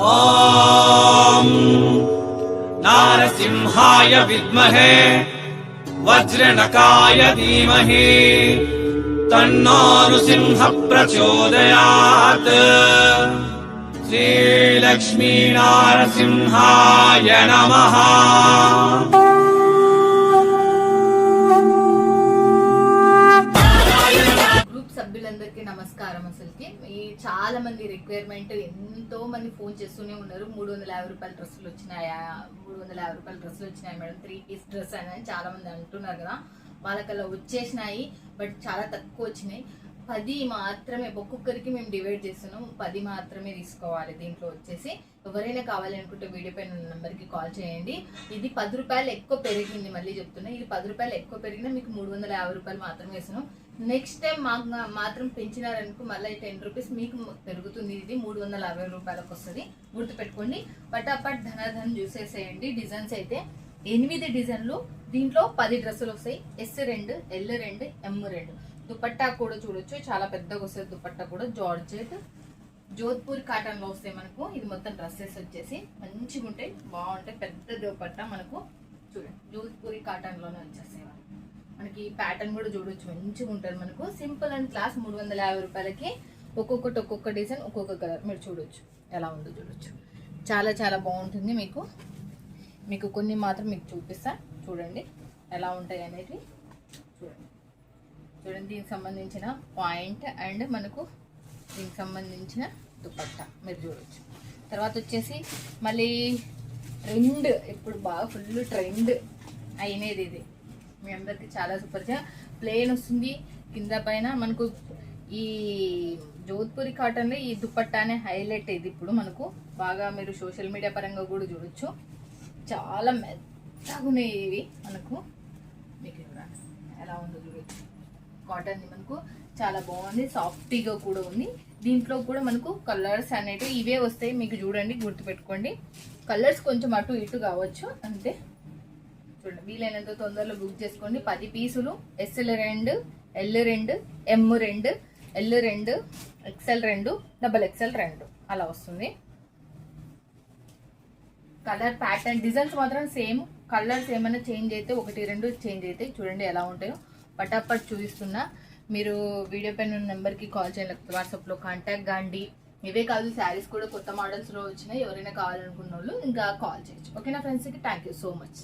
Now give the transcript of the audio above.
ఓం నారసింహాయ విద్మహే వజ్రనకాయ ధీమహి తన్నో నృసింహ ప్రచోదయాత్. శ్రీలక్ష్మీ నారసింహాయ నమః. సభ్యులందరికీ నమస్కారం. అసలుకి ఈ చాలా మంది రిక్వైర్మెంట్, ఎంతో మంది ఫోన్ చేస్తూనే ఉన్నారు. 350 రూపాయల డ్రెస్సులు వచ్చినాయా, 350 రూపాయల డ్రెస్సులు వచ్చినాయి మేడం, 3 పీస్ డ్రెస్ అని చాలా మంది అంటున్నారు కదా. వాళ్ళకల్లా వచ్చేసినాయి, బట్ చాలా తక్కువ వచ్చినాయి. 10 మాత్రమే, ఒక్కొక్కరికి మేము డివైడ్ చేస్తున్నాం. 10 మాత్రమే తీసుకోవాలి. దీంట్లో వచ్చేసి ఎవరైనా కావాలి అనుకుంటే వీడియో పైన నెంబర్కి కాల్ చేయండి. ఇది 10 రూపాయలు ఎక్కువ పెరిగింది, మళ్ళీ చెప్తున్నా. ఇది 10 రూపాయలు ఎక్కువ పెరిగినా మీకు 350 రూపాయలు మాత్రమే వేస్తున్నాం. నెక్స్ట్ టైం మాకు మాత్రం పెంచినారనుకో మళ్ళీ 10 రూపీస్ మీకు పెరుగుతుంది. ఇది 350 రూపాయలకు వస్తుంది, గుర్తుపెట్టుకోండి. పటాపట్ ధనాధన్ చూసేసేయండి. డిజైన్స్ అయితే 8 డిజైన్లు, దీంట్లో 10 డ్రెస్సులు వస్తాయి. S2, L2, M2. దుపట్టా కూడా చూడొచ్చు, చాలా పెద్దగా వస్తుంది దుపట్టా కూడా. జార్జెట్ జోధ్పూర్ కాటన్ లో వస్తాయి మనకు. ఇది మొత్తం డ్రెస్సెస్ వచ్చేసి మంచిగా ఉంటాయి, బాగుంటాయి. పెద్ద దుపట్టా మనకు చూడండి, జోధ్పూరి కాటన్ లోనే వచ్చేస్తాయి. మనకి ప్యాటర్న్ కూడా చూడొచ్చు, మంచిగా ఉంటుంది మనకు. Simple and class. 350 రూపాయలకి ఒక్కొక్కటి, ఒక్కొక్క డిజైన్, ఒక్కొక్క కలర్ మీరు చూడొచ్చు, ఎలా ఉందో చూడొచ్చు. చాలా చాలా బాగుంటుంది. మీకు కొన్ని మాత్రం మీకు చూపిస్తా, చూడండి ఎలా ఉంటాయి అనేది. చూడండి దీనికి సంబంధించిన పాయింట్ అండ్ మనకు దీనికి సంబంధించిన దుపట్టా మీరు చూడొచ్చు. తర్వాత వచ్చేసి మళ్ళీ ట్రెండ్, ఇప్పుడు బాగా ఫుల్ ట్రెండ్ అయినది ఇది. మీ అందరికి చాలా సూపర్గా ప్లెయిన్ వస్తుంది. కింద పైన మనకు ఈ జోధ్పూరి కాటన్లో ఈ దుపట్టానే హైలైట్. ఇది ఇప్పుడు మనకు బాగా మీరు సోషల్ మీడియా పరంగా కూడా చూడొచ్చు. చాలా మెత్తగా ఉన్నాయి ఇవి మనకు. మీకు ఎలా ఉందో చూడొచ్చు. కాటన్ మనకు చాలా బాగుంది, సాఫ్టీగా కూడా ఉంది. దీంట్లో కూడా మనకు కలర్స్ అనేటివి ఇవే వస్తాయి మీకు. చూడండి, గుర్తుపెట్టుకోండి. కలర్స్ కొంచెం అటు ఇటు కావచ్చు అంతే. చూడండి, వీలైనంత తొందరలో బుక్ చేసుకోండి. 10 పీసులు. SL2, L2, M2, L2, XL2, XXL2 అలా వస్తుంది. కలర్ ప్యాటర్న్ డిజైన్స్ మాత్రం సేమ్. కలర్స్ ఏమైనా చేంజ్ అయితే 1, 2 చేంజ్ అయితే చూడండి ఎలా ఉంటాయో. పటాపట్ చూపిస్తున్నా. మీరు వీడియో పైన నెంబర్కి కాల్ చేయండి, లేకపోతే వాట్సాప్లో కాంటాక్ట్ కాండి. ఇవే కాదు, శారీస్ కూడా కొత్త మోడల్స్లో వచ్చినాయి. ఎవరైనా కావాలనుకున్న వాళ్ళు ఇంకా కాల్ చేయొచ్చు. ఓకేనా ఫ్రెండ్స్కి? Thank you so much.